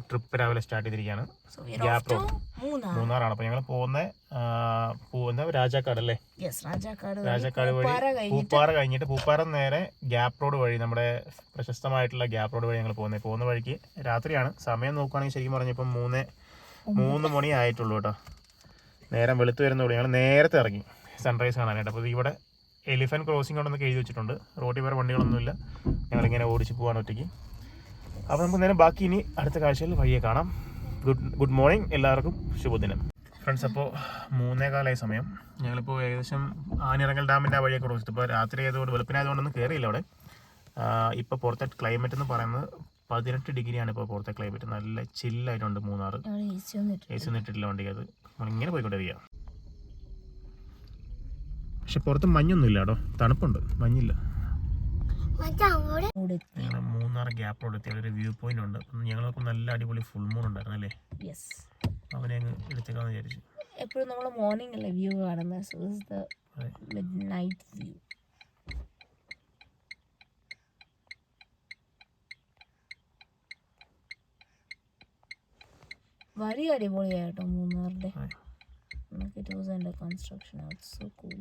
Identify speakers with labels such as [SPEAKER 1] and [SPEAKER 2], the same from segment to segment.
[SPEAKER 1] Trip രാവിലെ start ചെയ്തിരിക്കുകയാണ്. Gap road മൂന്നാറാണ്. അപ്പോൾ ഞങ്ങൾ പോകുന്നത് രാജാക്കാട് അല്ലേ? രാജാക്കാട് വഴി പൂപ്പാറ കഴിഞ്ഞിട്ട് പൂപ്പാറ നേരെ ഗ്യാപ്പ് റോഡ് വഴി നമ്മുടെ പ്രശസ്തമായിട്ടുള്ള ഗ്യാപ്പ് റോഡ് വഴി ഞങ്ങൾ പോകുന്ന വഴിക്ക് രാത്രിയാണ്. സമയം നോക്കുകയാണെങ്കിൽ ശരിക്കും പറഞ്ഞപ്പോൾ 3 മണി ആയിട്ടുള്ളൂ കേട്ടോ. നേരം വെളുത്ത് വരുന്നതോടെ ഞങ്ങൾ നേരത്തെ ഇറങ്ങി സൺറൈസ് കാണാനായിട്ട്. അപ്പോൾ ഇവിടെ എലിഫന്റ് ക്രോസിംഗ് ഉണ്ടെന്നൊക്കെ എഴുതി വെച്ചിട്ടുണ്ട്. റോഡിൽ വേറെ വണ്ടികളൊന്നുമില്ല, ഞങ്ങളിങ്ങനെ ഓടിച്ച് പോകാൻ ഒറ്റയ്ക്ക്. അപ്പോൾ നമുക്ക് നേരം ബാക്കി ഇനി അടുത്ത കാഴ്ചയിൽ വഴിയെ കാണാം. ഗുഡ് മോർണിംഗ് എല്ലാവർക്കും, ശുഭദിനം ഫ്രണ്ട്സ്. അപ്പോൾ 3:15 സമയം. ഞങ്ങളിപ്പോൾ ഏകദേശം ആനിറങ്ങൽ ഡാമിൻ്റെ ആ വഴിയൊക്കെ ക്രോസ് ചെയ്തു. ഇപ്പോൾ രാത്രി ആയതുകൊണ്ട് വെളുപ്പിനായതുകൊണ്ടൊന്നും കയറിയില്ല അവിടെ. ഇപ്പോൾ പുറത്തെ ക്ലൈമറ്റ് എന്ന് പറയുന്നത് 18 ഡിഗ്രിയാണ് ഇപ്പോൾ പുറത്തെ ക്ലൈമറ്റ്. നല്ല ചില്ലായിട്ടുണ്ട് മൂന്നാർ. AC ഒന്നും ഇട്ടിട്ടില്ല വണ്ടിക്ക്. അത് നമ്മളിങ്ങനെ പോയിക്കൊണ്ടിരിക്കുക. പക്ഷെ പുറത്ത് മഞ്ഞൊന്നുമില്ല കേട്ടോ, തണുപ്പുണ്ട്, മഞ്ഞില്ല. ഞങ്ങൾ മൂന്നാർ ഗ്യാപ്പ് റോഡ് എത്തിയ ഒരു വ്യൂ പോയിന്റ് ഉണ്ട്. ഞങ്ങൾക്ക് നല്ല അടിപൊളി ഫുൾ മൂൺ ഉണ്ടായിരുന്നു അല്ലേ? അവനെ അങ്ങ് എടുത്തേക്കാന്ന് വിചാരിച്ചു.
[SPEAKER 2] എപ്പോഴും നമ്മൾ മോർണിംഗ് അല്ലേ വ്യൂ കാണുന്നത്. So this the midnight view. വളരെ അടിപൊളിയായിട്ടോ മൂന്നാറിന്റെ. It was under construction. It's so cool.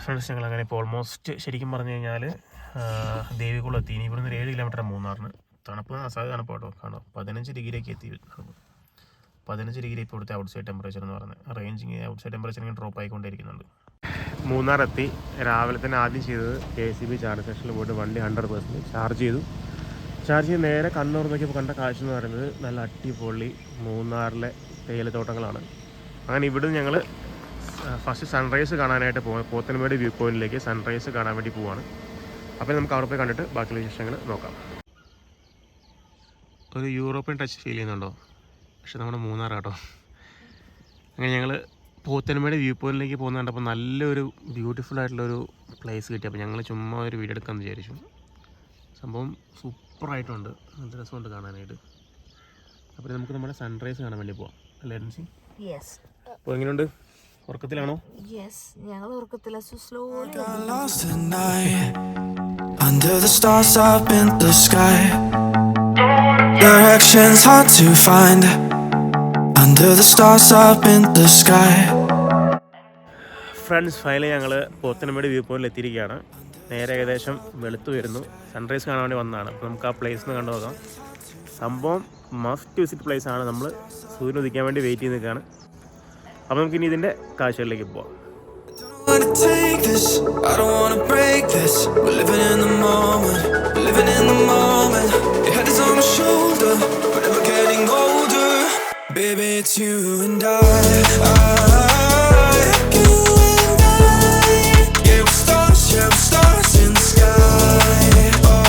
[SPEAKER 1] Friends, ഞങ്ങൾ അങ്ങനെ ഇപ്പോൾ ഓൾമോസ്റ്റ് ശരിക്കും പറഞ്ഞു കഴിഞ്ഞാൽ ദേവികുളം എത്തി. ഇനി ഇവിടുന്ന് 7 കിലോമീറ്റർ മൂന്നാറിന്. തണുപ്പ് അസാധ്യ തണുപ്പ് കേട്ടോ. കാണാം 15 ഡിഗ്രിയൊക്കെ എത്തി. 15 ഡിഗ്രി ഇപ്പോൾ ഇവിടുത്തെ ഔട്ട് സൈഡ് ടെമ്പറേച്ചർ എന്ന് പറഞ്ഞത്. റേഞ്ചിങ് ഔട്ട് സൈഡ് ടെമ്പറേച്ചർ ഇങ്ങനെ ഡ്രോപ്പ് ആയിക്കൊണ്ടിരിക്കുന്നുണ്ട്. മൂന്നാറെത്തി. രാവിലെ തന്നെ ആദ്യം ചെയ്തത് KCB ചാർജ് സ്റ്റേഷനിൽ പോയിട്ട് വണ്ടി 100% ചാർജ് ചെയ്ത് നേരെ കണ്ണൂർ നോക്കിയപ്പോൾ കണ്ട കാഴ്ച എന്ന് പറയുന്നത് നല്ല അടിപൊളി മൂന്നാറിലെ തേയിലത്തോട്ടങ്ങളാണ്. അങ്ങനെ ഇവിടുന്ന് ഞങ്ങൾ ഫസ്റ്റ് സൺറൈസ് കാണാനായിട്ട് പോത്തൻമേട് വ്യൂ പോയിന്റിലേക്ക് സൺറൈസ് കാണാൻ വേണ്ടി പോവാണ്. അപ്പോൾ നമുക്ക് അവിടെ പോയി കണ്ടിട്ട് ബാക്കിയുള്ള വിശേഷങ്ങൾ നോക്കാം. ഒരു യൂറോപ്യൻ ടച്ച് ഫീൽ ചെയ്യുന്നുണ്ടോ? പക്ഷെ നമ്മുടെ മൂന്നാറാട്ടോ. അങ്ങനെ ഞങ്ങൾ പോത്തൻമേട് വ്യൂ പോയിന്റിലേക്ക് പോകുന്ന കണ്ടപ്പോൾ നല്ലൊരു ബ്യൂട്ടിഫുൾ ആയിട്ടുള്ളൊരു പ്ലേസ് കിട്ടി. അപ്പോൾ ഞങ്ങൾ ചുമ്മാ ഒരു വീഡിയോ എടുക്കാമെന്ന് വിചാരിച്ചു. സംഭവം സൂപ്പറായിട്ടുണ്ട്, നല്ല രസമുണ്ട് കാണാനായിട്ട്. അപ്പോൾ നമുക്ക് നമ്മുടെ സൺറൈസ് കാണാൻ വേണ്ടി പോവാം അല്ലേ രൻസി? അപ്പോൾ എങ്ങനെയുണ്ട്? ഉറക്കത്തിലാണോ?
[SPEAKER 2] ഞങ്ങൾ ഉറക്കത്തില.
[SPEAKER 3] Under the stars up in the sky, directions hard to find. Under the stars up in the sky.
[SPEAKER 1] Friends, finally ഞങ്ങൾ പോത്തൻമേട് വ്യൂ പോയിന്റിൽ എത്തിയിരിക്കുകയാണ്. നേരെ ഏകദേശം വെളുത്ത് വരുന്നു. സൺറൈസ് കാണാൻ വേണ്ടി വന്നതാണ്. അപ്പോൾ നമുക്ക് ആ പ്ലേസ് ഒന്ന് കണ്ടു നോക്കാം. സംഭവം മസ്റ്റ് വിസിറ്റ് പ്ലേസ് ആണ്. നമ്മൾ സൂര്യൻ ഉദിക്കാൻ വേണ്ടി വെയിറ്റ് ചെയ്ത് നിൽക്കുകയാണ്. അപ്പോൾ നമുക്ക് ഇനി ഇതിൻ്റെ കാഴ്ചകളിലേക്ക് പോവാം.
[SPEAKER 3] Baby, it's you and I. Yeah, we're stars in the sky. Oh,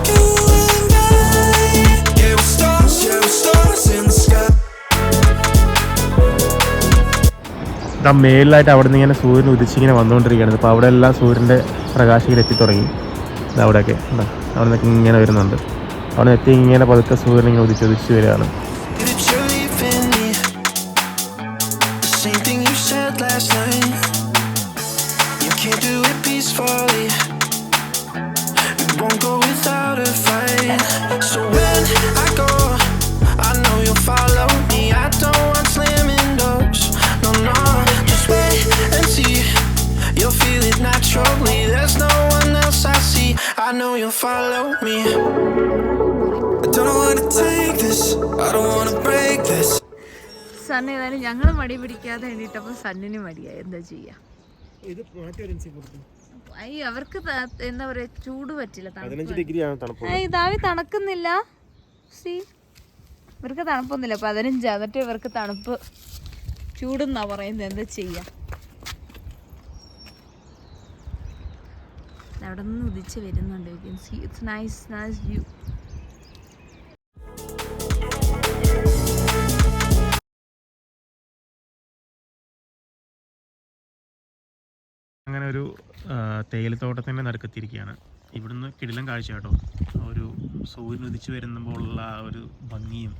[SPEAKER 3] you and I. Yeah, we're stars in the sky.
[SPEAKER 1] ഇതാ മേലിലായിട്ട് അവിടെ നിന്ന് ഇങ്ങനെ സൂര്യൻ ഉദിച്ചിങ്ങനെ വന്നുകൊണ്ടിരിക്കുകയാണ്. അപ്പോൾ അവിടെ എല്ലാം സൂര്യൻ്റെ പ്രകാശം എത്തി തുടങ്ങി. അവിടെയൊക്കെ അവിടെ നിന്നൊക്കെ ഇങ്ങനെ വരുന്നുണ്ട്. അവിടെ എത്തി ഇങ്ങനെ പതുക്കെ സൂര്യൻ ഇങ്ങനെ ഉദിച്ച് വരികയാണ്.
[SPEAKER 3] Last night, you can't do it peacefully. You won't go without a fight. So when I go, I know you'll follow me. I don't want slamming doors. No, just wait and see. You'll feel it naturally. There's no one else I see. I know you'll follow me. I don't know how to take this. I don't want to break this.
[SPEAKER 2] Sun ഏതായാലും ഞങ്ങൾ മടി പിടിക്കാതെ എണീറ്റപ്പോൾ സണ്ണിന് മടിയായി. എന്താ ചെയ്യാ? അവർക്ക് എന്താ പറയാ, ചൂട് പറ്റില്ല. ഇതാവി തണുക്കുന്നില്ല. ഇവർക്ക് തണുപ്പൊന്നുമില്ല. 15 എന്നിട്ട് ഇവർക്ക് തണുപ്പ് ചൂടെന്നാ പറയുന്നത്. എന്താ ചെയ്യാ? അവിടെ നിന്ന് ഉദിച്ച് വരുന്നുണ്ട്. It's nice view.
[SPEAKER 1] അങ്ങനെ ഒരു തേയിലത്തോട്ടത്തിൻ്റെ നടുക്കെത്തിയിരിക്കുകയാണ്. ഇവിടുന്ന് കിടിലൻ കാഴ്ച കേട്ടോ. ആ ഒരു സൂര്യൻ ഉദിച്ച് വരുമ്പോഴുള്ള ആ ഒരു ഭംഗിയും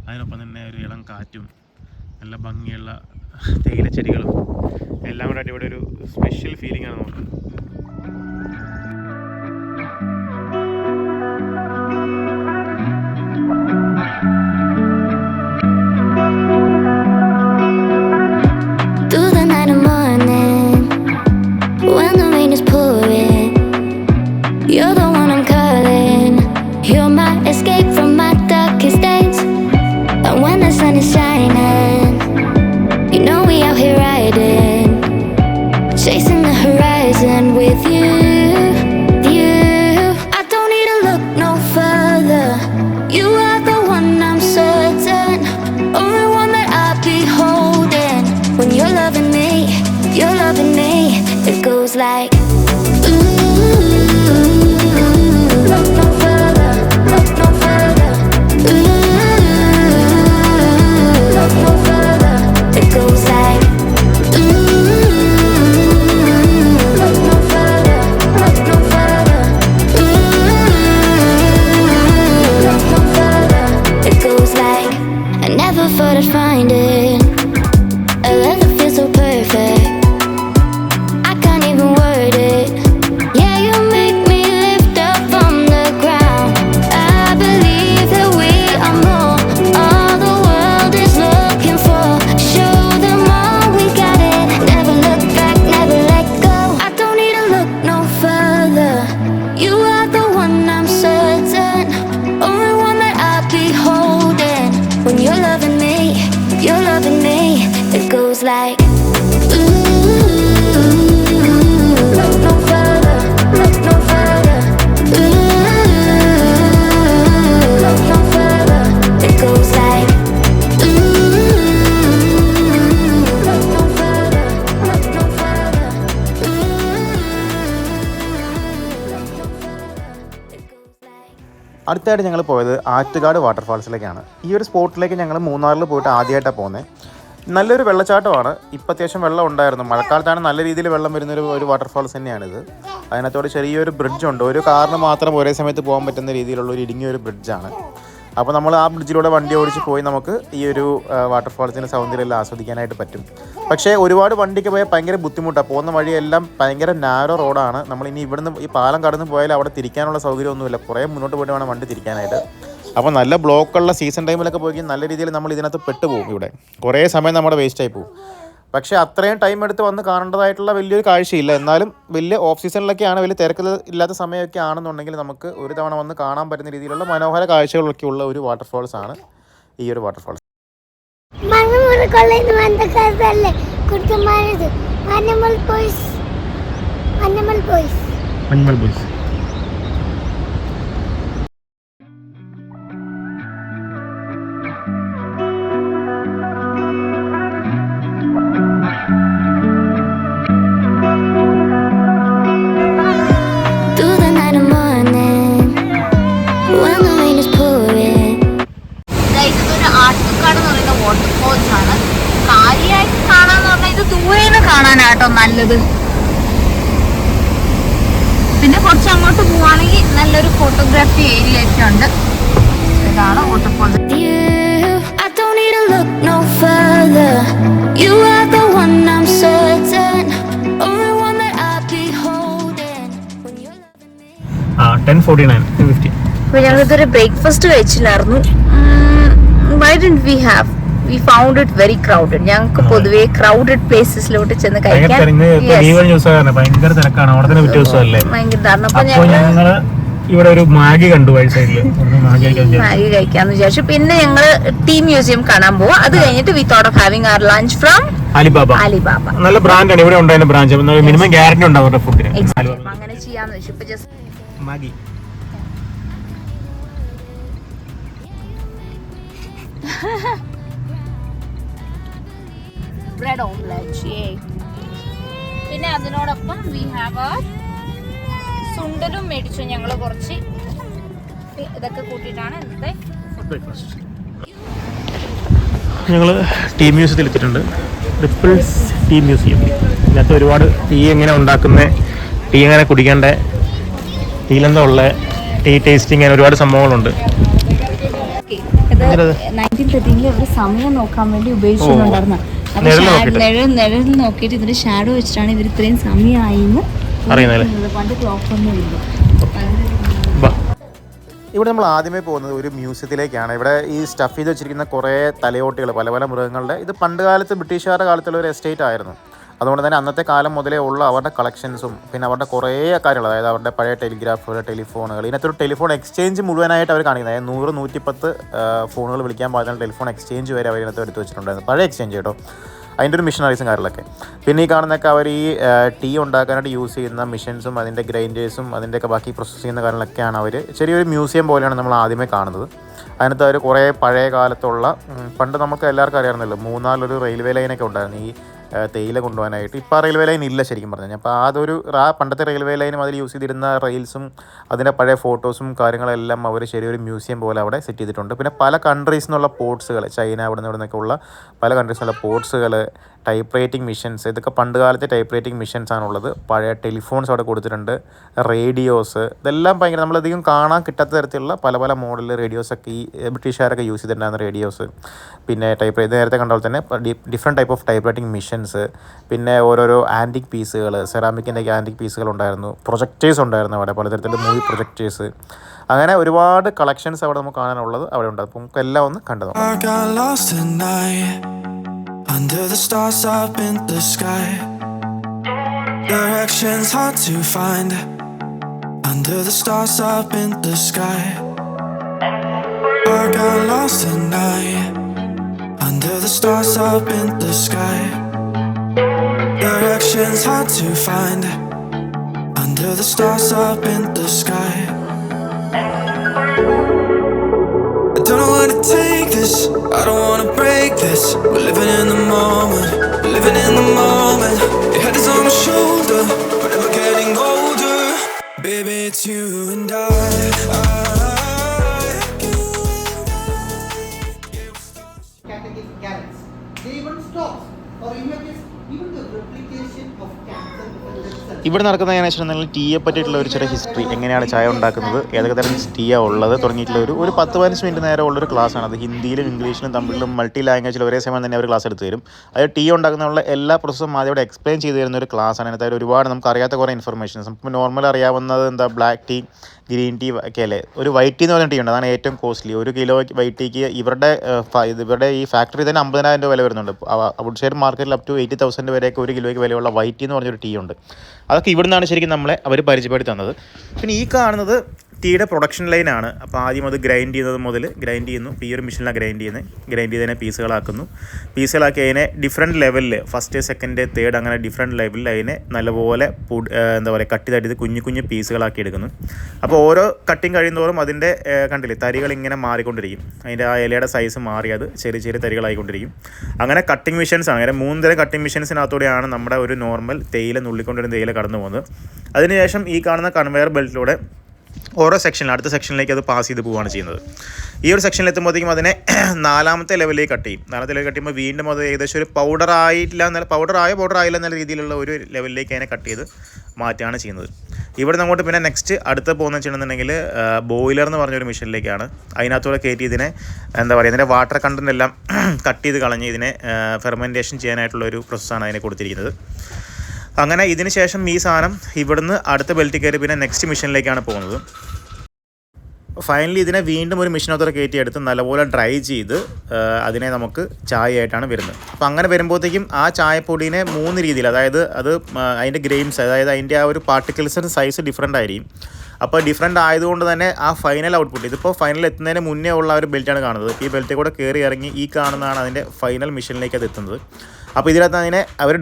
[SPEAKER 1] അതിനൊപ്പം തന്നെ ഒരു ഇളം കാറ്റും നല്ല ഭംഗിയുള്ള തേയിലച്ചെടികളും
[SPEAKER 4] riding, chasing the horizon with you. I don't need to look no further. You are the one I'm certain, only one that I'll be holding. When you're loving me, it goes like look no further, look no further. Look no further, it goes like look no further, look no further. Look no further, it goes like I never thought I'd find it. A love that feels so perfect, I can't even word it. Yeah, you make me lift up from the ground. I believe that we are more, all the world is looking for. Show them all we got it. Never look back, never let go. I don't need to look no further. You are the one I'm certain, only one that I'll be holding. When you're loving me, it goes like look no further, look no further. Look no further, it goes like look no further, look no further. It goes like
[SPEAKER 1] അടുത്തായിട്ട് ഞങ്ങൾ പോയത് ആറ്റുകാട് വാട്ടർഫാൾസിലേക്കാണ്. ഈ ഒരു സ്പോട്ടിലേക്ക് ഞങ്ങൾ മൂന്നാറിൽ പോയിട്ട് ആദ്യമായിട്ടാണ് പോകുന്നത്. നല്ലൊരു വെള്ളച്ചാട്ടമാണ്. ഇപ്പം അത്യാവശ്യം വെള്ളം ഉണ്ടായിരുന്നു. മഴക്കാലത്താണ് നല്ല രീതിയിൽ വെള്ളം വരുന്നൊരു വാട്ടർഫാൾസ് തന്നെയാണിത്. അതിനകത്തോടെ ചെറിയൊരു ബ്രിഡ്ജുണ്ട്. ഒരു കാറിന് മാത്രം ഒരേ സമയത്ത് പോകാൻ പറ്റുന്ന രീതിയിലുള്ള ഒരു ഇടുങ്ങിയൊരു ബ്രിഡ്ജാണ്. അപ്പോൾ നമ്മൾ ആ ബ്രിഡ്ജിലൂടെ വണ്ടി ഓടിച്ച് പോയി നമുക്ക് ഈ ഒരു വാട്ടർഫാൾസിൻ്റെ സൗന്ദര്യമെല്ലാം ആസ്വദിക്കാനായിട്ട് പറ്റും. പക്ഷേ ഒരുപാട് വണ്ടിക്ക് പോയാൽ ഭയങ്കര ബുദ്ധിമുട്ടാണ്. പോകുന്ന വഴിയെല്ലാം ഭയങ്കര നാരോ റോഡാണ്. നമ്മളിനി ഇവിടുന്ന് ഈ പാലം കടന്ന് പോയാൽ അവിടെ തിരിക്കാനുള്ള സൗകര്യമൊന്നുമില്ല. കുറേ മുന്നോട്ട് പോയിട്ട് വേണം വണ്ടി തിരിക്കാനായിട്ട്. അപ്പോൾ നല്ല ബ്ലോക്കുള്ള സീസൺ ടൈമിലൊക്കെ പോയി നല്ല രീതിയിൽ നമ്മൾ ഇതിനകത്ത് പെട്ടുപോകും. ഇവിടെ കുറേ സമയം നമ്മുടെ വേസ്റ്റായി പോകും. പക്ഷേ അത്രയും ടൈം എടുത്ത് വന്ന് കാണേണ്ടതായിട്ടുള്ള വലിയൊരു കാഴ്ചയില്ല. എന്നാലും വലിയ ഓഫ് സീസണിലൊക്കെയാണ്, വലിയ തിരക്ക് ഇല്ലാത്ത സമയമൊക്കെ ആണെന്നുണ്ടെങ്കിൽ നമുക്ക് ഒരു തവണ വന്ന് കാണാൻ പറ്റുന്ന രീതിയിലുള്ള മനോഹര കാഴ്ചകളൊക്കെ ഉള്ള ഒരു വാട്ടർഫാൾസ് ആണ് ഈ ഒരു waterfalls.
[SPEAKER 4] through the night and morning when the rain is pouring.
[SPEAKER 2] ഇതൊരു ആറ്റുകാട് എന്ന് പറയുന്ന വാട്ടർഫോൾസ് ആണ്. കാര്യമായിട്ട് കാണാന്ന് പറഞ്ഞാൽ ഇത് ദൂരേന്ന് കാണാനാട്ടോ നല്ലത്. പിന്നെ കുറച്ച് അങ്ങോട്ട് പോവാണെങ്കിൽ നല്ലൊരു ഫോട്ടോഗ്രാഫി ഏരിയ ഒക്കെ ഉണ്ട്. ഇതാണ് waterfalls.
[SPEAKER 4] I don't need to look no further. You are the one I'm certain, only one that I'll be holding. When you're loving me.
[SPEAKER 1] 10:49, 2:50.
[SPEAKER 2] അപ്പോൾ ഞങ്ങളിതൊരു breakfast കഴിച്ചില്ലായിരുന്നു. Why didn't we have? We found it very crowded. ഞങ്ങൾക്ക് പൊതുവേ crowded പ്ലേസസിലോട്ട് ചെന്ന് കഴിക്കാൻ
[SPEAKER 1] ഭയങ്കര തിരക്കാണ്. അവിടെ തന്നെ പിറ്റേ ദിവസമല്ലേ
[SPEAKER 2] ഭയങ്കര ധാരണ. അപ്പോൾ
[SPEAKER 1] ഞങ്ങൾ ഇവിടെ ഒരു മാഗി കണ്ടു വഴി സൈഡിൽ.
[SPEAKER 2] മാഗി കഴിക്കാന്ന് വിചാരിച്ചു. പിന്നെ ഞങ്ങൾ ടീ മ്യൂസിയം കാണാൻ പോവാം. അത് കഴിഞ്ഞിട്ട് we thought of having our lunch from Alibaba.
[SPEAKER 1] നല്ല ബ്രാൻഡാണ്. ഇവിടെ ഉണ്ടായിരുന്ന ബ്രാഞ്ച്. മിനിമം ഗ്യാരണ്ടി ഉണ്ട് അവരുടെ ഫുഡിന്.
[SPEAKER 2] അങ്ങനെ ചെയ്യാന്ന് വെച്ചു. ഇപ്പൊ ജസ്റ്റ്
[SPEAKER 1] മാഗി
[SPEAKER 2] ബ്രെഡ് ഓംലെറ്റ്. പിന്നെ അതിനോടൊപ്പം വി ഹാവ് സുണ്ടലും മേടിച്ചു ഞങ്ങൾ കുറച്ച്. ഇതൊക്കെ കൂട്ടിയിട്ടാണ് ഇന്നത്തെ
[SPEAKER 1] ബ്രേക്ക്ഫാസ്റ്റ്. ഞങ്ങൾ ടീ മ്യൂസിയത്തിൽ എത്തിയിട്ടുണ്ട്. Ripples tea museum. ഇതിനകത്ത് ഒരുപാട് ടീ എങ്ങനെ ഉണ്ടാക്കുന്നത്, ടീ എങ്ങനെ കുടിക്കേണ്ട, ടീയിലെന്താ ഉള്ള ടീ ടേസ്റ്റിംഗ്, അങ്ങനെ ഒരുപാട് സംഭവങ്ങളുണ്ട്.
[SPEAKER 2] ഇത് 1913 ഒരു സമയം നോക്കാൻ വേണ്ടി ഉപയോഗിച്ചിട്ടുണ്ടായിരുന്നു. നിഴൽ നോക്കിയിട്ട് ഇതിന്റെ ഷാഡോ വെച്ചിട്ടാണ് ഇവർ ഇത്രയും സമയമായിന്ന് അറിയുന്നത്. പണ്ട് ക്ലോക്ക് ഒന്നും ഇല്ല.
[SPEAKER 1] ഇവിടെ നമ്മൾ ആദ്യമേ പോകുന്നത് ഒരു മ്യൂസിയത്തിലേക്കാണ്. ഇവിടെ ഈ സ്റ്റഫ് ചെയ്ത് വെച്ചിരിക്കുന്ന കുറേ തലയോട്ടികൾ, പല പല മൃഗങ്ങളുടെ. ഇത് പണ്ട് കാലത്ത് ബ്രിട്ടീഷുകാരുടെ കാലത്തുള്ള ഒരു എസ്റ്റേറ്റ് ആയിരുന്നു. അതുകൊണ്ട് തന്നെ അന്നത്തെ കാലം മുതലേ ഉള്ള അവരുടെ കളക്ഷൻസും പിന്നെ അവരുടെ കുറേ കാര്യങ്ങൾ, അതായത് അവരുടെ പഴയ ടെലിഗ്രാഫുകൾ, ടെലിഫോണുകൾ, ഇതിനകത്തൊരു ടെലിഫോൺ എക്സ്ചേഞ്ച് മുഴുവനായിട്ട് അവർ കാണിക്കുന്നത്. അതായത് 100-110 ഫോണുകൾ വിളിക്കാൻ പാടുന്ന ടെലിഫോൺ എക്സ്ചേഞ്ച് വരെ അവർ ഇതിനകത്ത് എടുത്ത് വെച്ചിട്ടുണ്ടായിരുന്നു. പഴയ എക്സ്ചേഞ്ച് കേട്ടോ. അതിൻ്റെ ഒരു മിഷനറീസും കാര്യങ്ങളൊക്കെ. പിന്നെ ഈ കാണുന്നതൊക്കെ അവർ ഈ ടീ ഉണ്ടാക്കാനായിട്ട് യൂസ് ചെയ്യുന്ന മിഷൻസും അതിൻ്റെ ഗ്രൈൻഡേഴ്സും അതിൻ്റെയൊക്കെ ബാക്കി പ്രോസസ്സ് ചെയ്യുന്ന കാര്യങ്ങളൊക്കെയാണ് അവർ. ചെറിയൊരു മ്യൂസിയം പോലെയാണ് നമ്മൾ ആദ്യമേ കാണുന്നത്. അതിനകത്ത് അവർ കുറേ പഴയ കാലത്തുള്ള, പണ്ട് നമുക്ക് എല്ലാവർക്കും അറിയാമായിരുന്നല്ലോ മൂന്നാറിലൊരു റെയിൽവേ ലൈനൊക്കെ ഉണ്ടായിരുന്നു ഈ തേയില കൊണ്ടുപോകാനായിട്ട്. ഇപ്പോൾ ആ റെയിൽവേ ലൈൻ ഇല്ല ശരിക്കും പറഞ്ഞു കഴിഞ്ഞാൽ. അപ്പോൾ ആ പണ്ടത്തെ റെയിൽവേ ലൈനും അതിൽ യൂസ് ചെയ്തിരുന്ന റെയിൽസും അതിൻ്റെ പഴയ ഫോട്ടോസും കാര്യങ്ങളെല്ലാം അവർ ചെറിയൊരു മ്യൂസിയം പോലെ അവിടെ സെറ്റ് ചെയ്തിട്ടുണ്ട്. പിന്നെ പല കൺട്രീസിൽ നിന്നുള്ള പോർട്സുകൾ, ചൈന അവിടെ നിന്നൊക്കെ ഉള്ള പല കൺട്രീസിലുള്ള പോർട്സുകൾ, ടൈപ്പ് റൈറ്റിംഗ് മിഷൻസ്, ഇതൊക്കെ പണ്ട് കാലത്തെ ടൈപ്പ് റൈറ്റിംഗ് മിഷൻസ് ആണുള്ളത്. പഴയ ടെലിഫോൺസ് അവിടെ കൊടുത്തിട്ടുണ്ട്, റേഡിയോസ്, ഇതെല്ലാം ഭയങ്കര നമ്മളധികം കാണാൻ കിട്ടാത്ത തരത്തിലുള്ള പല പല മോഡൽ റേഡിയോസൊക്കെ ഈ ബ്രിട്ടീഷുകാരൊക്കെ യൂസ് ചെയ്തിട്ടുണ്ടായിരുന്ന റേഡിയോസ്. പിന്നെ നേരത്തെ കണ്ട പോലെ തന്നെ different type of typewriting machines, പിന്നെ ഓരോരോ ആൻറ്റിക് പീസുകൾ, സെറാമിക്കിൻ്റെ ആൻറ്റിക് പീസുകൾ ഉണ്ടായിരുന്നു, പ്രൊജക്ടേഴ്സ് ഉണ്ടായിരുന്നു അവിടെ, പലതരത്തിലുള്ള മൂവി പ്രൊജക്ടേഴ്സ്, അങ്ങനെ ഒരുപാട് കളക്ഷൻസ് അവിടെ നമുക്ക് കാണാനുള്ളത് അവിടെ ഉണ്ട്. അപ്പോൾ നമുക്ക് എല്ലാം ഒന്ന് കണ്ടു നോക്കാം.
[SPEAKER 3] Under the stars up in the sky, directions hard to find. Under the stars up in the sky, I got lost tonight. Under the stars up in the sky, directions hard to find. Under the stars up in the sky, I don't know where to take this, I don't wanna break this. We're living in the moment, living in the moment. Your head is on my shoulder, we're never getting older. Baby, it's you and I.
[SPEAKER 5] Category carrots. They even stops or images even the replication of cancer cells.
[SPEAKER 1] ഇവിടെ നടക്കുന്ന എങ്ങനെയാണെന്ന് വെച്ചിട്ടുണ്ടെങ്കിൽ ടീയെ പറ്റിയിട്ടുള്ള ഒരു ചെറിയ history, എങ്ങനെയാണ് ചായ ഉണ്ടാക്കുന്നത്, ഏതൊക്കെ തരം ടീയാണ് ഉള്ളത് തുടങ്ങിയിട്ടുള്ള ഒരു 10-15 മിനിറ്റ് നേരം ഉള്ളൊരു ക്ലാസ്സാണ്. അത് ഹിന്ദിയിലും ഇംഗ്ലീഷിലും തമിഴിലും മൾട്ടി ലാംഗ്വേജിലും ഒരേ സമയം തന്നെ അവർ ക്ലാസ് എടുത്ത് തരും. അത് ടീ ഉണ്ടാക്കുന്നതിനുള്ള എല്ലാ പ്രോസസ്സും ആദ്യം ഇവിടെ എക്സ്പ്ലെയിൻ ചെയ്ത് തരുന്ന ഒരു ക്ലാസ്സാണ്. അതിനകത്ത് ഒരുപാട് നമുക്ക് അറിയാത്ത കുറേ ഇൻഫർമേഷൻസ്, നമുക്ക് നോർമൽ അറിയാവുന്നത് എന്താ ബ്ലാക്ക് ടീ, ഗ്രീൻ ടീ ഒക്കെ അല്ലേ. ഒരു വൈറ്റ് ടീ എന്ന് പറഞ്ഞ ടീ ഉണ്ട്, അതാണ് ഏറ്റവും കോസ്റ്റ്ലി. 1 കിലോ വൈറ്റ് ടീക്ക് ഇവരുടെ ഈ ഫാക്ടറി തന്നെ 50,000 രൂപ വില വരുന്നുണ്ട്. ഔട്ട് സൈഡ് മാർക്കറ്റിൽ അപ് ടു 80,000 വരെയൊക്കെ 1 കിലോയ്ക്ക് വിലയുള്ള വൈറ്റ് ടീ എന്ന് പറഞ്ഞൊരു ടീ ഉണ്ട്. അതൊക്കെ ഇവിടെ നിന്നാണ് ശരിക്കും നമ്മളെ അവർ പരിചയപ്പെടുത്തി തന്നത്. പിന്നെ ഈ കാണുന്നത് ടീയുടെ പ്രൊഡക്ഷൻ ലൈനാണ്. അപ്പോൾ ആദ്യം അത് ഗ്രൈൻഡ് ചെയ്യുന്നു. ഈ ഒരു മെഷീനിലാണ് ഗ്രൈൻഡ് ചെയ്തതിനെ പീസുകളാക്കി അതിനെ ഡിഫറെൻറ്റ് ലെവലിൽ, ഫസ്റ്റ്, സെക്കൻഡ്, തേർഡ്, അങ്ങനെ ഡിഫറെൻറ്റ് ലെവലിൽ അതിനെ നല്ലപോലെ എന്താ പറയുക കട്ടി കുഞ്ഞു പീസുകളാക്കി എടുക്കുന്നു. അപ്പോൾ ഓരോ കട്ടിങ് കഴിയുന്നതോറും അതിൻ്റെ കണ്ടില്ലേ തരികൾ ഇങ്ങനെ മാറിക്കൊണ്ടിരിക്കും. അതിൻ്റെ ആ ഇലയുടെ സൈസ് മാറി അത് ചെറിയ തരികളായിക്കൊണ്ടിരിക്കും. അങ്ങനെ കട്ടിങ് മെഷീൻസാണ്. അങ്ങനെ 3 തരം കട്ടിങ് മെഷീൻസിനകത്തൂടെയാണ് നമ്മുടെ ഒരു നോർമൽ തേയില നുള്ളിക്കൊണ്ടിരുന്ന തേയില കടന്നു പോകുന്നത്. അതിനുശേഷം ഈ കാണുന്ന കൺവെയർ ബെൽറ്റിലൂടെ ഓരോ അടുത്ത സെക്ഷനിലേക്ക് അത് പാസ് ചെയ്ത് പോവുകയാണ് ചെയ്യുന്നത്. ഈ ഒരു സെക്ഷനിൽ എത്തുമ്പോഴത്തേക്കും അതിനെ 4ാമത്തെ ലെവലിലേക്ക് കട്ട് ചെയ്യും. 4ാമത്തെ ലെവലിൽ കട്ട് ചെയ്യുമ്പോൾ വീണ്ടും അത് ഏകദേശം ഒരു പൗഡർ ആയില്ല എന്നുള്ള രീതിയിലുള്ള ഒരു ലെവലിലേക്ക് അതിനെ കട്ട് ചെയ്ത് മാറ്റുകയാണ് ചെയ്യുന്നത്. ഇവിടെ നിന്ന് അങ്ങോട്ട് പിന്നെ നെക്സ്റ്റ് അടുത്ത് പോകുന്നത് വെച്ചിട്ടുണ്ടെന്നുണ്ടെങ്കിൽ ബോയിലർ എന്ന് പറഞ്ഞൊരു മെഷീനിലേക്കാണ്. അതിനകത്തൂടെ കയറ്റി ഇതിനെ എന്താ പറയുക ഇതിൻ്റെ വാട്ടർ കണ്ടൻ്റ് എല്ലാം കട്ട് ചെയ്ത് കളഞ്ഞ് ഇതിനെ ഫെർമെൻറ്റേഷൻ ചെയ്യാനായിട്ടുള്ള ഒരു പ്രോസസ്സാണ് അതിനെ കൊടുത്തിരിക്കുന്നത്. അങ്ങനെ ഇതിന് ശേഷം ഈ സാധനം ഇവിടുന്ന് അടുത്ത ബെൽറ്റ് കയറി പിന്നെ നെക്സ്റ്റ് മെഷീനിലേക്കാണ് പോകുന്നത്. ഫൈനലി ഇതിനെ വീണ്ടും ഒരു മെഷീനകത്തോടെ കയറ്റിയെടുത്ത് നല്ലപോലെ ഡ്രൈ ചെയ്ത് അതിനെ നമുക്ക് ചായയായിട്ടാണ് വരുന്നത്. അപ്പോൾ അങ്ങനെ വരുമ്പോഴത്തേക്കും ആ ചായപ്പൊടീനെ 3 രീതിയിൽ, അതായത് അത് അതിൻ്റെ ഗ്രെയിൻസ്, അതായത് അതിൻ്റെ ആ ഒരു പാർട്ടിക്കിൾസിൻ്റെ സൈസ് ഡിഫറെൻ്റ് ആയിരിക്കും. അപ്പോൾ ഡിഫറെൻ്റ് ആയതുകൊണ്ട് തന്നെ ആ ഫൈനൽ ഔട്ട്പുട്ട്, ഇതിപ്പോൾ ഫൈനൽ എത്തുന്നതിന് മുന്നേ ഉള്ള ഒരു ബെൽറ്റാണ് കാണുന്നത്. ഈ ബെൽറ്റിൽ കൂടെ കയറി ഇറങ്ങി ഈ കാണുന്നതാണ് അതിൻ്റെ ഫൈനൽ മെഷീനിലേക്ക് അത് എത്തുന്നത്. അപ്പോൾ ഇതിനകത്ത് അതിനെ അവർ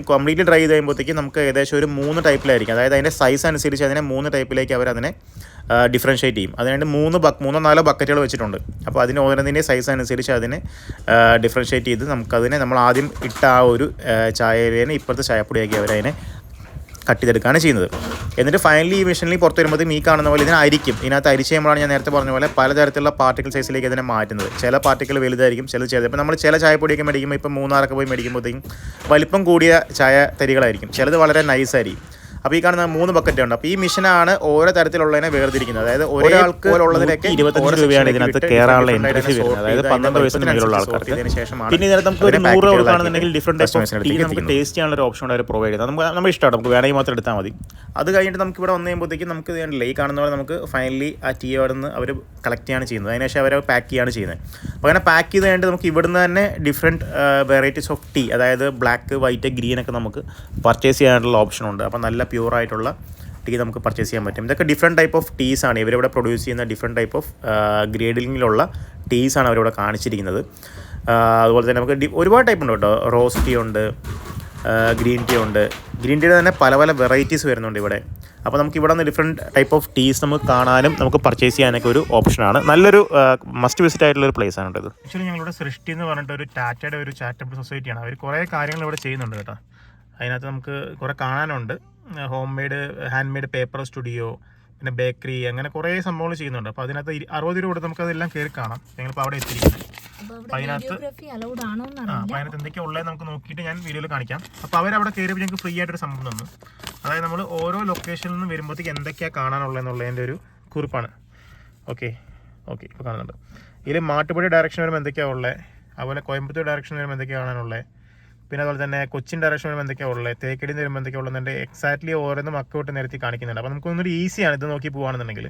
[SPEAKER 1] കംപ്ലീറ്റ്ലി ഡ്രൈ ചെയ്ത് കഴിയുമ്പോഴത്തേക്കും നമുക്ക് ഏകദേശം ഒരു 3 ടൈപ്പിലായിരിക്കും. അതായത് അതിൻ്റെ സൈസ് അനുസരിച്ച് അതിനെ 3 ടൈപ്പിലേക്ക് അവരതിനെ ഡിഫറൻഷ്യേറ്റ് ചെയ്യും. അതിനായിട്ട് 3-4 ബക്കറ്റുകൾ വെച്ചിട്ടുണ്ട്. അപ്പോൾ അതിന് ഓരോന്നിൻ്റെ സൈസ് അനുസരിച്ച് അതിനെ ഡിഫറൻഷ്യേറ്റ് ചെയ്ത് നമുക്കതിനെ നമ്മൾ ആദ്യം ഇട്ട ആ ഒരു ചായയിലേനെ ഇപ്പോഴത്തെ ചായപ്പൊടിയാക്കി അവരതിനെ കട്ട് ചെയ്തെടുക്കുകയാണ് ചെയ്യുന്നത്. എന്നിട്ട് ഫൈനലി ഈ മെഷീനിൽ പുറത്ത് വരുമ്പോഴത്തേക്കും ഈ കാണുന്ന പോലെ ഇതിനകത്ത് അരിച്ച് ചെയ്യുമ്പോഴാണ് ഞാൻ നേരത്തെ പറഞ്ഞ പോലെ പലതരത്തിലുള്ള പാർട്ടിക്കിൾ സൈസിലേക്ക് അതിനെ മാറ്റുന്നത്. ചില പാർട്ടിക്കിൾ വലുതായിരിക്കും, ചില ചെറുത്. ഇപ്പോൾ നമ്മൾ ചില ചായപ്പൊടിയൊക്കെ മേടിക്കുമ്പോൾ ഇപ്പോൾ മൂന്നാറൊക്കെ പോയി മേടിക്കുമ്പോഴത്തേക്കും വലിപ്പം കൂടിയ ചായ തരികളായിരിക്കും, ചിലത് വളരെ നൈസായിരിക്കും. അപ്പോൾ ഈ കാണുന്ന 3 ബക്കറ്റ് ഉണ്ട്. അപ്പോൾ ഈ മെഷീനാണ് ഓരോ തരത്തിലുള്ളതിനെ വേർതിരിക്കുന്നത്. അതായത് ഒരാൾക്ക് ഉള്ളതിനൊക്കെ 25 രൂപയാണ് ഇതിനകത്ത് കയറാനുള്ള എൻട്രി ഫീ വരുന്നത്. അതായത് 12 വയസ്സിന് മേലുള്ള ആൾക്കാർക്ക്. പിന്നെ ഇതിനകത്ത് നമുക്ക് ഒരു 100 രൂപ കൊടുക്കുകയാണെന്നുണ്ടെങ്കിൽ ഡിഫറെൻറ്റ് നമുക്ക് ടേസ്റ്റ് ചെയ്യാനുള്ള ഒരു ഓപ്ഷൻ അവർ പ്രൊവൈഡ് ചെയ്തത്. നമ്മൾ ഇഷ്ടമാണ്, നമുക്ക് വേണമെങ്കിൽ മാത്രം എടുത്താൽ മതി. അത് കഴിഞ്ഞിട്ട് നമുക്ക് ഇവിടെ വന്നു കഴിയുമ്പോഴത്തേക്കും നമുക്ക് ഈ കാണുന്ന പോലെ നമുക്ക് ഫൈനലി ആ ടീ അവിടെ നിന്ന് അവർ കളക്ട് ചെയ്യാണ് ചെയ്യുന്നത്. അതിനുശേഷം അവർ പാക്ക് ചെയ്യാണ് ചെയ്യുന്നത്. അപ്പോൾ അങ്ങനെ പാക്ക് ചെയ്ത് കഴിഞ്ഞിട്ട് നമുക്ക് ഇവിടുന്ന് തന്നെ ഡിഫറെൻറ്റ് വെറൈറ്റീസ് ഓഫ് ടീ, അതായത് ബ്ലാക്ക്, വൈറ്റ്, ഗ്രീനൊക്കെ നമുക്ക് പർച്ചേസ് ചെയ്യാനുള്ള ഓപ്ഷനുണ്ട്. അപ്പോൾ നല്ല പ്യൂറായിട്ടുള്ള ടീ നമുക്ക് പർച്ചേസ് ചെയ്യാൻ പറ്റും. ഇതൊക്കെ ഡിഫറെൻറ്റ് ടൈപ്പ് ഓഫ് ടീസാണ് ഇവരിവിടെ പ്രൊഡ്യൂസ് ചെയ്യുന്ന. ഡിഫറെൻറ്റ് ടൈപ്പ് ഓഫ് ഗ്രേഡിങ്ങിലുള്ള ടീസാണ് അവരിവിടെ കാണിച്ചിരിക്കുന്നത്. അതുപോലെ തന്നെ നമുക്ക് ഒരുപാട് ടൈപ്പ് ഉണ്ട് കേട്ടോ. റോസ് ടീ ഉണ്ട്, ഗ്രീൻ ടീ ഉണ്ട്. ഗ്രീൻ ടീയുടെ തന്നെ പല പല വെറൈറ്റീസ് വരുന്നുണ്ട് ഇവിടെ. അപ്പോൾ നമുക്ക് ഇവിടെ നിന്ന് ഡിഫറെൻറ്റ് ടൈപ്പ് ഓഫ് ടീസ് നമുക്ക് കാണാനും നമുക്ക് പർച്ചേസ് ചെയ്യാനൊക്കെ ഒരു ഓപ്ഷനാണ്. നല്ലൊരു മസ്റ്റ് വിസിറ്റ് ആയിട്ടുള്ള ഒരു പ്ലേസ് ആണ് ഇത്. ആക്ച്വലി ഞങ്ങളിവിടെ സൃഷ്ടി എന്ന് പറഞ്ഞിട്ട് ഒരു ടാറ്റയുടെ ഒരു ചാരിറ്റബിൾ സൊസൈറ്റിയാണ്. അവർ കുറേ കാര്യങ്ങൾ ഇവിടെ ചെയ്യുന്നുണ്ട് കേട്ടോ. അതിനകത്ത് നമുക്ക് കുറേ കാണാനുണ്ട്. Home made, hand made paper studio, പിന്നെ ബേക്കറി, അങ്ങനെ കുറേ സംഭവങ്ങൾ ചെയ്യുന്നുണ്ട്. അപ്പോൾ അതിനകത്ത് 60 രൂപ കൊടുത്ത് നമുക്കതെല്ലാം കയറി കാണാം. ഞങ്ങളിപ്പോൾ അവിടെ എത്തിയിരിക്കുന്നത്. അപ്പോൾ അതിനകത്ത് എന്തൊക്കെയാണ് ഉള്ളത് നമുക്ക് നോക്കിയിട്ട് ഞാൻ വീഡിയോയിൽ കാണിക്കാം. അപ്പോൾ അവരവിടെ കയറിയപ്പോൾ ഞങ്ങൾക്ക് ഫ്രീ ആയിട്ടൊരു സംഭവം തന്നു. അതായത് നമ്മൾ ഓരോ ലൊക്കേഷനിൽ നിന്ന് വരുമ്പോഴത്തേക്ക് എന്തൊക്കെയാണ് കാണാനുള്ളതെന്നുള്ളതിൻ്റെ ഒരു കുറിപ്പാണ്. ഓക്കെ ഇപ്പോൾ കാണുന്നുണ്ട്. ഇതിൽ മാട്ടുപടി ഡയറക്ഷൻ വരുമ്പോൾ എന്തൊക്കെയാണ് ഉള്ളത്, അതുപോലെ കോയമ്പത്തൂർ ഡയറക്ഷൻ വരുമ്പോൾ എന്തൊക്കെയാണ് കാണാനുള്ളത്, പിന്നെ അതുപോലെ തന്നെ കൊച്ചിൻ ഡയറക്ഷൻ വരുമ്പോൾ എന്തൊക്കെയാണ് ഉള്ളത്, തേക്കടി വരുമ്പോൾ എന്തൊക്കെയാണ് ഉള്ളതെന്നുണ്ട് എക്സാക്ട്ലി ഓരോന്നും മക്കോട്ട് നിരത്തി കാണിക്കുന്നുണ്ട്. അപ്പോൾ നമുക്കൊന്നൊരു ഈസിയാണ് ഇത് നോക്കി പോകുകയാണെന്നുണ്ടെങ്കിൽ.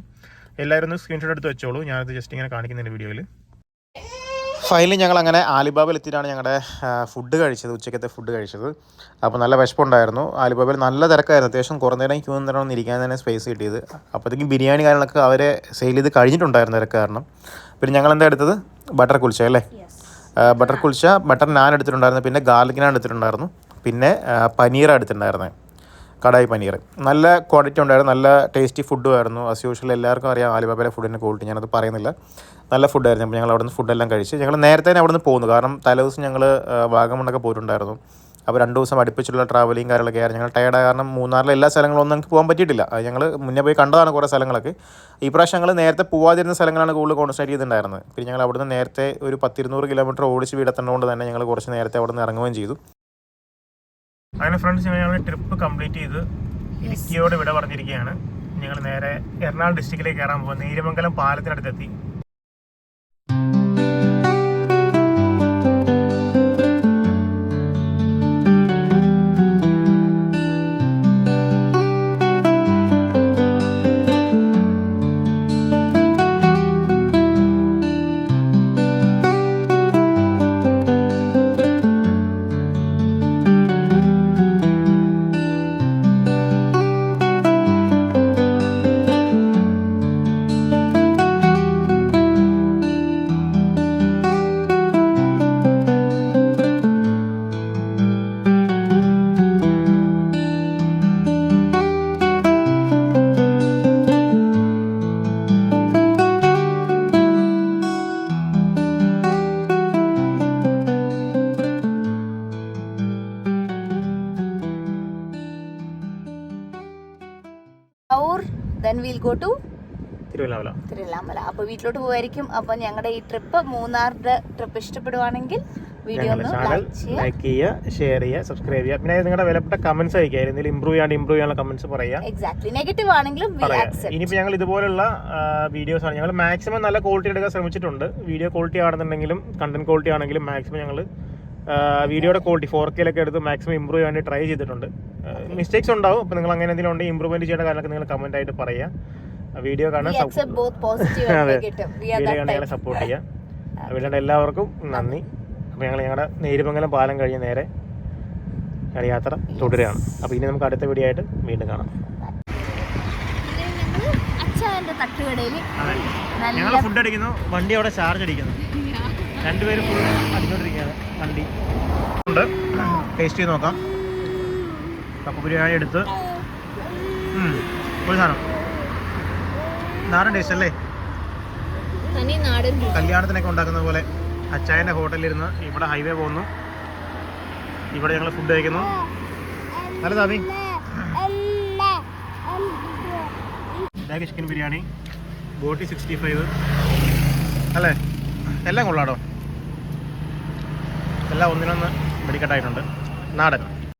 [SPEAKER 1] എല്ലാവരും ഒന്ന് സ്ക്രീൻഷോട്ട് എടുത്ത് വെച്ചോളൂ. ഞാനത് ജസ്റ്റ് ഇങ്ങനെ കാണിക്കുന്നുണ്ട് വീഡിയോയിൽ. ഫൈനലി ഞങ്ങൾ അങ്ങനെ ആലിബാബയിൽ എത്തിയിട്ടാണ് ഞങ്ങളുടെ ഫുഡ് കഴിച്ചത്, ഉച്ചക്കത്തെ ഫുഡ് കഴിച്ചത്. അപ്പോൾ നല്ല വിശപ്പുണ്ടായിരുന്നു. ആലിബാബയിൽ നല്ല തിരക്കായിരുന്നു. അത്യാവശ്യം കുറേ നേരം ക്യൂ നിന്നിട്ടാണ് ഇരിക്കാൻ തന്നെ സ്പേസ് കിട്ടിയത്. അപ്പോഴത്തേക്കും ബിരിയാണി കാര്യങ്ങളൊക്കെ അവരെ സെയിൽ ചെയ്ത് കഴിഞ്ഞിട്ടുണ്ടായിരുന്നു തിരക്ക് കാരണം. പിന്നെ ഞങ്ങൾ എന്താ എടുത്തത്, ബട്ടർ കുൽച്ച അല്ലേ, ബട്ടർ കുൽച്ച, ബട്ടർ നാൻ എടുത്തിട്ടുണ്ടായിരുന്നു, പിന്നെ ഗാർലിക് നാൻ എടുത്തിട്ടുണ്ടായിരുന്നു, പിന്നെ പനീർ എടുത്തിട്ടുണ്ടായിരുന്നത്, കടായി പനീർ. നല്ല ക്വാളിറ്റി ഉണ്ടായിരുന്നു, നല്ല ടേസ്റ്റി ഫുഡും ആയിരുന്നു. ആസ് യൂഷ്വൽ എല്ലാവർക്കും അറിയാം ആലിബാബയിലെ ഫുഡിൻ്റെ ക്വാളിറ്റി, ഞാനത് പറയുന്നില്ല. നല്ല ഫുഡായിരുന്നു. അപ്പോൾ ഞങ്ങൾ അവിടെ നിന്ന് ഫുഡെല്ലാം കഴിച്ച് ഞങ്ങൾ നേരത്തെ തന്നെ അവിടെ നിന്ന് പോകുന്നു. കാരണം തലേദിവസം ഞങ്ങൾ വാഗമണ്ണൊക്കെ പോയിട്ടുണ്ടായിരുന്നു. അപ്പോൾ 2 ദിവസം അടുപ്പിച്ചുള്ള ട്രാവലിങ് കാര്യങ്ങളൊക്കെ ആയിരുന്നു. ഞങ്ങൾ ടയർഡായ കാരണം മൂന്നാറിലെ എല്ലാ സ്ഥലങ്ങളൊന്നും ഞങ്ങൾക്ക് പോകാൻ പറ്റിയിട്ടില്ല. അത് ഞങ്ങൾ മുന്നേ പോയി കണ്ടതാണ് കുറേ സ്ഥലങ്ങളൊക്കെ. ഈ പ്രാവശ്യം ഞങ്ങൾ നേരത്തെ പോകാതിരുന്ന സ്ഥലങ്ങളാണ് കൂടുതൽ കോൺസെൻട്രേറ്റ് ചെയ്തിട്ടുണ്ടായിരുന്നത്. പിന്നെ ഞങ്ങൾ അവിടുന്ന് നേരത്തെ ഒരു 10-200 കിലോമീറ്റർ ഓടിച്ച് വീടെത്തുന്നതുകൊണ്ട് തന്നെ ഞങ്ങൾ കുറച്ച് നേരത്തെ അവിടെ നിന്ന് ഇറങ്ങുകയും ചെയ്തു. അങ്ങനെ ഫ്രണ്ട്സ്, ഞങ്ങൾ ട്രിപ്പ് കംപ്ലീറ്റ് ചെയ്ത് ഇടുക്കിയോട് വിട പറഞ്ഞിരിക്കുകയാണ്. ഞങ്ങൾ നേരെ എറണാകുളം ഡിസ്ട്രിക്റ്റിലേക്ക് കയറാൻ പോകും. Neeramangalam പാലത്തിനടുത്തെത്തി.
[SPEAKER 2] Then we'll go to
[SPEAKER 1] Thiruvallamala.
[SPEAKER 2] അപ്പോൾ വീട്ടിലോട്ട് പോവായിരിക്കും. അപ്പോൾ ഞങ്ങളുടെ ഈ ട്രിപ്പ്, മൂന്നാറിന്റെ ട്രിപ്പ് ഇഷ്ടപ്പെടുവാണെങ്കിൽ വീഡിയോ ഒന്ന്
[SPEAKER 1] ലൈക്ക് ചെയ്യുക, ഷെയർ ചെയ്യുക, സബ്സ്ക്രൈബ് ചെയ്യുക. പിന്നെ നിങ്ങളുടെ വിലപ്പെട്ട കമന്റ്സ് അയക്കുക. എന്തെങ്കിലും ഇമ്പ്രൂവ് ചെയ്യാനുള്ള കമന്റ്സ് പറയുക.
[SPEAKER 2] എക്സാക്ട്ലി, നെഗറ്റീവ് ആണെങ്കിലും
[SPEAKER 1] ഇനിയിപ്പോൾ ഞങ്ങൾ ഇതുപോലുള്ള വീഡിയോസ് ആണ് ഞങ്ങൾ മാക്സിമം നല്ല ക്വാളിറ്റി എടുക്കാൻ ശ്രമിച്ചിട്ടുണ്ട്. വീഡിയോ ക്വാളിറ്റി ആണെന്നുണ്ടെങ്കിലും കണ്ടന്റ് ക്വാളിറ്റി ആണെങ്കിലും മാക്സിമം ഞങ്ങൾ വീഡിയോയുടെ ക്വാളിറ്റി 4K എടുത്ത് മാക്സിമം ഇമ്പ്രൂവ് ചെയ്യാൻ വേണ്ടി ട്രൈ ചെയ്തിട്ടുണ്ട്. മിസ്റ്റേക്സ് ഉണ്ടാവും. അപ്പോൾ നിങ്ങൾ അങ്ങനെ എന്തെങ്കിലും ഉണ്ടെങ്കിൽ ഇമ്പ്രൂവ്മെന്റ് ചെയ്യേണ്ട കാര്യങ്ങളൊക്കെ നിങ്ങൾ കമന്റ് ആയിട്ട് പറയുക. വീഡിയോ കാണാൻ ഞങ്ങളെ സപ്പോർട്ട് ചെയ്യുക. വീണ്ടും എല്ലാവർക്കും നന്ദി. അപ്പോൾ ഞങ്ങളുടെ നേരുമംഗലം പാലം കഴിഞ്ഞ് നേരെ യാത്ര തുടരുകയാണ്. അപ്പോൾ ഇനി നമുക്ക് അടുത്ത വീഡിയോ ആയിട്ട് വീണ്ടും കാണാം. ഞങ്ങൾ ഫുഡ് അടിക്കുന്നു, വണ്ടി അവിടെ ചാർജ് അടിക്കുന്നു. 2 പേരും ഫുൾ അടിച്ചോണ്ടിരിക്കുകയാണ് വണ്ടി. ടേസ്റ്റ് ചെയ്ത് നോക്കാം. കപ്പ ബിരിയാണി എടുത്ത് ഒരു സാധനം നാടൻ ടേസ്റ്റ് അല്ലേ, കല്യാണത്തിനൊക്കെ ഉണ്ടാക്കുന്ന പോലെ. അച്ചായൻ്റെ ഹോട്ടലിലിരുന്ന് ഇവിടെ ഹൈവേ പോകുന്നു, ഇവിടെ ഞങ്ങൾ ഫുഡ് കഴിക്കുന്നു. നല്ല താമി ചിക്കൻ ബിരിയാണി, ബോട്ടി 65 അല്ലേ, എല്ലാം കൊള്ളാടോ. എല്ലാം ഒന്നിനൊന്ന് വെടിക്കെട്ടായിട്ടുണ്ട്. നാടൻ.